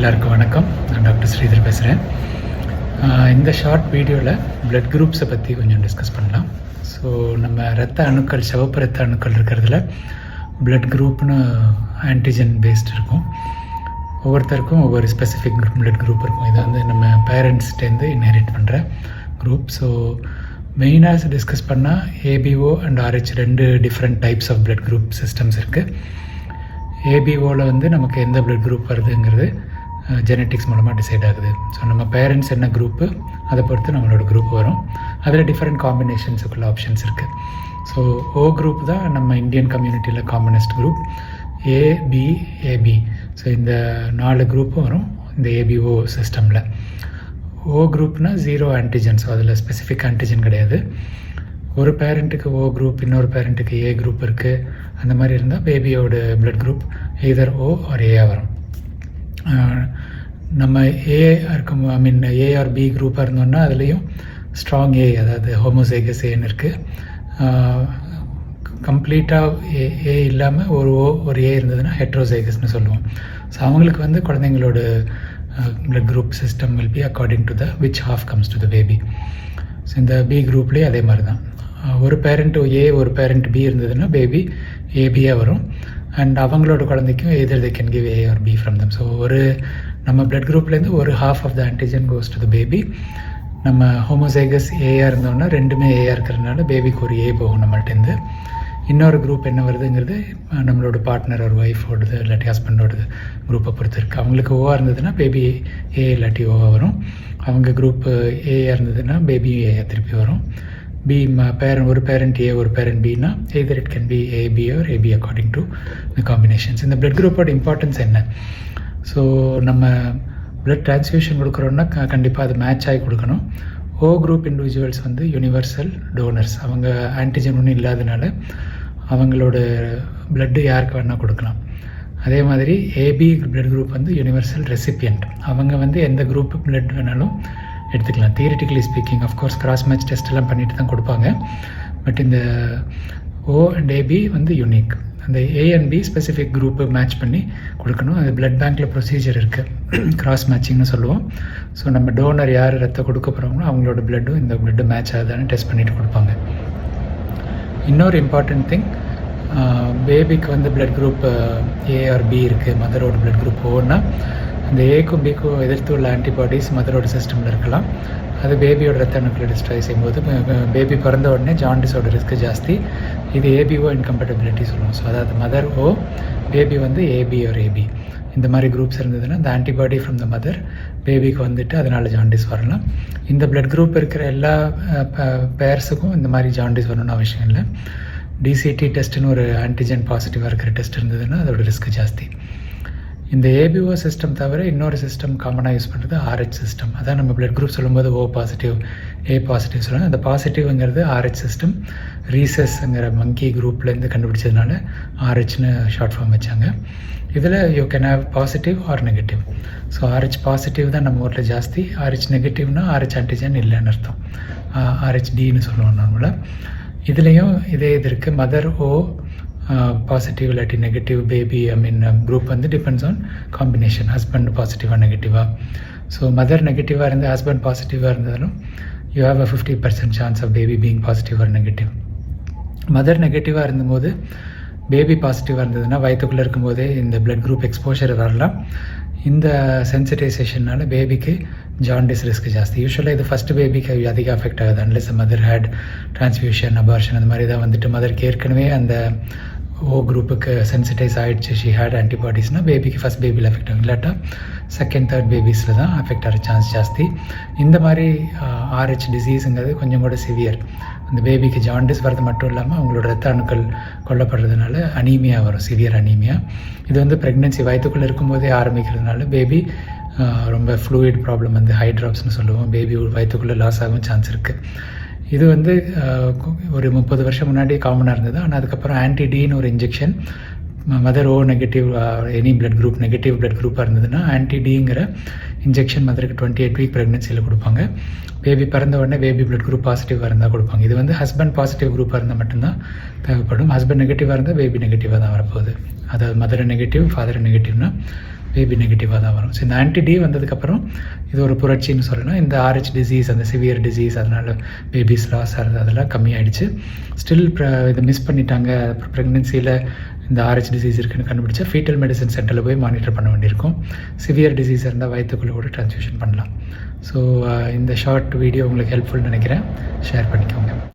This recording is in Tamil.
எல்லாருக்கும் வணக்கம். நான் டாக்டர் ஸ்ரீதர் பேசுகிறேன். இந்த ஷார்ட் வீடியோவில் பிளட் குரூப்ஸை பற்றி கொஞ்சம் டிஸ்கஸ் பண்ணலாம். ஸோ நம்ம இரத்த அணுக்கள், சிவப்பு இரத்த அணுக்கள் இருக்கிறதுல பிளட் குரூப்னு ஆன்டிஜன் பேஸ்ட் இருக்கும். ஒவ்வொருத்தருக்கும் ஒவ்வொரு ஸ்பெசிஃபிக் பிளட் குரூப் இருக்கும். இது வந்து நம்ம பேரண்ட்ஸ்டேருந்து இன்ஹெரிட் பண்ணுற குரூப். ஸோ மெயினாக டிஸ்கஸ் பண்ணால் ஏபிஓ அண்ட் ஆர்ஹெச் ரெண்டு different types of blood group systems இருக்குது. ஏபிஓவில் வந்து நமக்கு எந்த பிளட் குரூப் வருதுங்கிறது ஜெனட்டிக்ஸ் மூலமாக டிசைட் ஆகுது. ஸோ நம்ம பேரண்ட்ஸ் என்ன குரூப்பு அதை பொறுத்து நம்மளோட குரூப் வரும். அதில் டிஃப்ரெண்ட் காம்பினேஷன்ஸுக்குள்ள ஆப்ஷன்ஸ் இருக்குது. ஸோ ஓ குரூப் தான் நம்ம இந்தியன் கம்யூனிட்டியில் காமனஸ்ட் குரூப். ஏபி. ஸோ இந்த 4 குரூப்பும் வரும் இந்த ஏபிஓ சிஸ்டமில். ஓ குரூப்னால் 0 ஆன்டிஜன். ஸோ அதில் ஸ்பெசிஃபிக் ஆன்டிஜன் கிடையாது. ஒரு பேரண்ட்டுக்கு ஓ குரூப், இன்னொரு பேரண்ட்டுக்கு ஏ குரூப் இருக்குது. அந்த மாதிரி இருந்தால் பேபியோட blood group either O R A வரும். நம்ம ஏ இருக்கும், ஏ ஆர் பி குரூப்பாக இருந்தோம்னா அதுலேயும் ஸ்ட்ராங் ஏ, அதாவது ஹோமோசைகஸ் ஏன்னு இருக்குது. கம்ப்ளீட்டாக ஏ இல்லாமல் ஒரு ஓ ஒரு ஏ இருந்ததுன்னா ஹெட்ரோசைகஸ்னு சொல்லுவோம். ஸோ அவங்களுக்கு வந்து குழந்தைங்களோட blood group system will be according to the which half comes to the baby. So இந்த பி குரூப்லேயே அதே மாதிரி தான். ஒரு பேரண்ட் ஏ ஒரு பேரண்ட் பி இருந்ததுன்னா பேபி ஏபியாக வரும். அண்ட் அவங்களோட குழந்தைக்கும் either they can give A or B from them. So நம்ம பிளட் குரூப்லேருந்து ஒரு half of the antigen goes to the baby. நம்ம ஹோமோசைகஸ் ஏஆர் இருந்தோம்னா ரெண்டுமே ஏஆர் இருக்கிறதுனால பேபிக்கு ஒரு ஏ போகும் நம்மள்டேருந்து. இன்னொரு குரூப் என்ன வருதுங்கிறது நம்மளோட பார்ட்னர் ஒரு ஒய்ஃபோடது இல்லாட்டி ஹஸ்பண்டோடது குரூப்பை பொறுத்து இருக்குது. அவங்களுக்கு ஓவாக இருந்ததுன்னா பேபி ஏ இல்லாட்டி ஓவாக வரும். அவங்க குரூப்பு ஏஆர் இருந்ததுன்னா பேபி ஏ திருப்பி வரும். பி ஒரு பேரண்ட் ஏ ஒரு பேரண்ட் பின்னா either it can be AB or AB according to the combinations. இந்த பிளட் குரூப்போட இம்பார்ட்டன்ஸ் என்ன? ஸோ நம்ம பிளட் டிரான்ஸ்ஃபியூஷன் கொடுக்குறோன்னா கண்டிப்பாக அது மேட்ச் ஆகி கொடுக்கணும். ஓ குரூப் இண்டிவிஜுவல்ஸ் வந்து யூனிவர்சல் டோனர்ஸ். அவங்க ஆன்டிஜன் ஒன்றும் இல்லாதனால அவங்களோட பிளட்டு யாருக்கு வேணால் கொடுக்கலாம். அதே மாதிரி ஏபி பிளட் குரூப் வந்து யூனிவர்சல் ரெசிபியன்ட். அவங்க வந்து எந்த குரூப் பிளட் வேணாலும் எடுத்துக்கலாம். Theoretically speaking, of course cross match test எல்லாம் பண்ணிட்டு தான் கொடுப்பாங்க. பட் இந்த ஓ அண்ட் ஏபி வந்து யூனிக். அந்த A and B specific group match பண்ணி கொடுக்கணும். அது பிளட் பேங்க்கில் ப்ரொசீஜர் இருக்குது, கிராஸ் மேட்சிங்னு சொல்லுவோம். ஸோ நம்ம டோனர் யார் ரத்தம் கொடுக்க போகிறோங்களோ அவங்களோட பிளட்டும் இந்த பிளட்டு மேட்ச் ஆகுதான்னு டெஸ்ட் பண்ணிட்டு கொடுப்பாங்க. இன்னொரு இம்பார்ட்டன்ட் திங், பேபிக்கு வந்து blood group A or B இருக்குது, மதரோட பிளட் குரூப் ஓன்னா இந்த ஏக்கும் பிக்கும் எதிர்த்து உள்ள ஆன்டிபாடிஸ் மதரோட சிஸ்டமில் இருக்கலாம். அது பேபியோட ரத்த அணுக்களை டிஸ்ட்ராய் செய்யும்போது பேபி பிறந்த உடனே ஜாண்டிஸோட ரிஸ்க் ஜாஸ்தி. இது ஏபிஓ இன்கம்பேட்டபிலிட்டி சொல்லுவோம். ஸோ அதாவது மதர் ஓ, பேபி வந்து ஏபி ஆர் ஏபி. இந்த மாதிரி குரூப்ஸ் இருந்ததுன்னா இந்த ஆன்டிபாடி ஃப்ரம் த மதர் பேபிக்கு வந்துட்டு அதனால் ஜாண்டிஸ் வரலாம். இந்த பிளட் குரூப் இருக்கிற எல்லா பேர்ஸுக்கும் இந்த மாதிரி ஜாண்டிஸ் வரணும்னு அவசியம் இல்லை. டிசிடி டெஸ்ட்டுன்னு ஒரு ஆன்டிஜன் பாசிட்டிவாக இருக்கிற டெஸ்ட் இருந்ததுன்னா அதோட ரிஸ்க் ஜாஸ்தி. இந்த ஏபிஓ சிஸ்டம் தவிர இன்னொரு சிஸ்டம் காமனாக யூஸ் பண்ணுறது ஆர்ஹெச் சிஸ்டம். அதான் நம்ம பிளட் குரூப் சொல்லும்போது ஓ பாசிட்டிவ் ஏ பாசிட்டிவ் சொல்லுவாங்க. அந்த பாசிட்டிவ்ங்கிறது ஆர்ஹெச் சிஸ்டம். ரீசஸ்ங்கிற மங்கி குரூப்லேருந்து கண்டுபிடிச்சதுனால ஆர்ஹெச்னு ஷார்ட் ஃபார்ம் வச்சாங்க. இதில் you can have positive or negative. So Rh positive தான் நம்ம ஊரில் ஜாஸ்தி. ஆர்ஹெச் நெகட்டிவ்னா ஆர்ஹெச் ஆன்டிஜன் இல்லைன்னு அர்த்தம். ஆர்ஹெச் டின்னு சொல்லுவோம் நார்மலாக. இதுலேயும் இதே இது இருக்குது. மதர் ஓ பாசிட்டிவ் இல்லாட்டி நெகட்டிவ், பேபி குரூப் வந்து டிபெண்ட்ஸ் ஆன் காம்பினேஷன். ஹஸ்பண்ட் பாசிட்டிவாக நெகட்டிவாக. ஸோ மதர் நெகட்டிவாக இருந்து ஹஸ்பண்ட் பாசிட்டிவாக இருந்ததாலும் you have a 50% chance of baby being positive or negative. Mother நெகட்டிவாக இருந்தபோது பேபி பாசிட்டிவாக இருந்ததுன்னா வயிற்றுக்குள்ளே இருக்கும்போதே இந்த பிளட் குரூப் எக்ஸ்போஷர் வரலாம். இந்த சென்சிட்டைசேஷனால் பேபிக்கு ஜாண்டிஸ் ரிஸ்க் ஜாஸ்தி. யூஸ்வலாக இது ஃபஸ்ட்டு பேபிக்கு அதிக அஃபெக்ட் ஆகுது. Unless mother had transfusion, abortion அந்த மாதிரி தான் வந்துட்டு மதருக்கு ஏற்கனவே அந்த ஓ குரூப்புக்கு சென்சிட்டைஸ் ஆகிடுச்சு, ஷி ஹேட் ஆன்டிபாடிஸ்னால் பேபிக்கு ஃபஸ்ட் பேபியில் அஃபெக்ட் ஆகும். இல்லாட்டா செகண்ட் தேர்ட் பேபிஸில் தான் அஃபெக்ட் ஆகிற சான்ஸ் ஜாஸ்தி. இந்த மாதிரி ஆர்ஹெச் டிசீஸுங்கிறது கொஞ்சம் கூட சிவியர். அந்த பேபிக்கு ஜாண்டிஸ் வரது மட்டும் இல்லாமல் அவங்களோட ரத்த அணுக்கள் கொல்லப்படுறதுனால அனீமியா வரும், சிவியர் அனீமியா. இது வந்து ப்ரெக்னென்சி வயிற்றுக்குள்ளே இருக்கும்போதே ஆரம்பிக்கிறதுனால பேபி ரொம்ப ஃப்ளூயிட் ப்ராப்ளம் வந்து ஹைட்ராப்ஸ்னு சொல்லுவோம். பேபி வயிற்றுக்குள்ளே லாஸ் ஆகும் சான்ஸ் இருக்குது. இது வந்து ஒரு 30 வருஷம் முன்னாடி காமனாக இருந்தது. ஆனால் அதுக்கப்புறம் ஆன்டி-டின்னு ஒரு injection mother O negative any blood group negative blood குரூப்பாக இருந்ததுன்னா ஆன்டி-டிங்கிற இன்ஜெக்ஷன் மதருக்கு 28 வீக் ப்ரெக்னென்சியில் கொடுப்பாங்க. பேபி பிறந்த உடனே பேபி பிளட் குரூப் பாசிட்டிவாக இருந்தால் கொடுப்பாங்க. இது வந்து ஹஸ்பண்ட் பாசிட்டிவ் குரூப்பாக இருந்தால் மட்டும்தான் தேவைப்படும். ஹஸ்பண்ட் நெகட்டிவாக இருந்தால் பேபி நெகட்டிவாக தான் வரப்போகுது. அதாவது மதர் நெகட்டிவ் ஃபாதர் நெகட்டிவ்னா பேபி நெகட்டிவாக தான் வரும். ஸோ இந்த ஆன்டி-டி வந்ததுக்கப்புறம் இது ஒரு புரட்சின்னு சொல்லலாம். இந்த RH டிசீஸ், அந்த சிவியர் டிசீஸ், அதனால் பேபிஸ் லாஸ் ஆகிறது அதெல்லாம் கம்மியாயிடுச்சு. ஸ்டில் இதை மிஸ் பண்ணிட்டாங்க. அப்புறம் ப்ரெக்னென்சியில் இந்த RH டிசீஸ் இருக்குன்னு கண்டுபிடிச்சா ஃபீட்டல் மெடிசன் சென்டரில் போய் மானிட்டர் பண்ண வேண்டியிருக்கும். சிவியர் டிசீஸ் இருந்தால் வயிற்றுக்குள்ளே கூட ட்ரான்ஸ்ஃபியூஷன் பண்ணலாம். ஸோ இந்த ஷார்ட் வீடியோ உங்களுக்கு ஹெல்ப்ஃபுல்னு நினைக்கிறேன். ஷேர் பண்ணிக்கோங்க.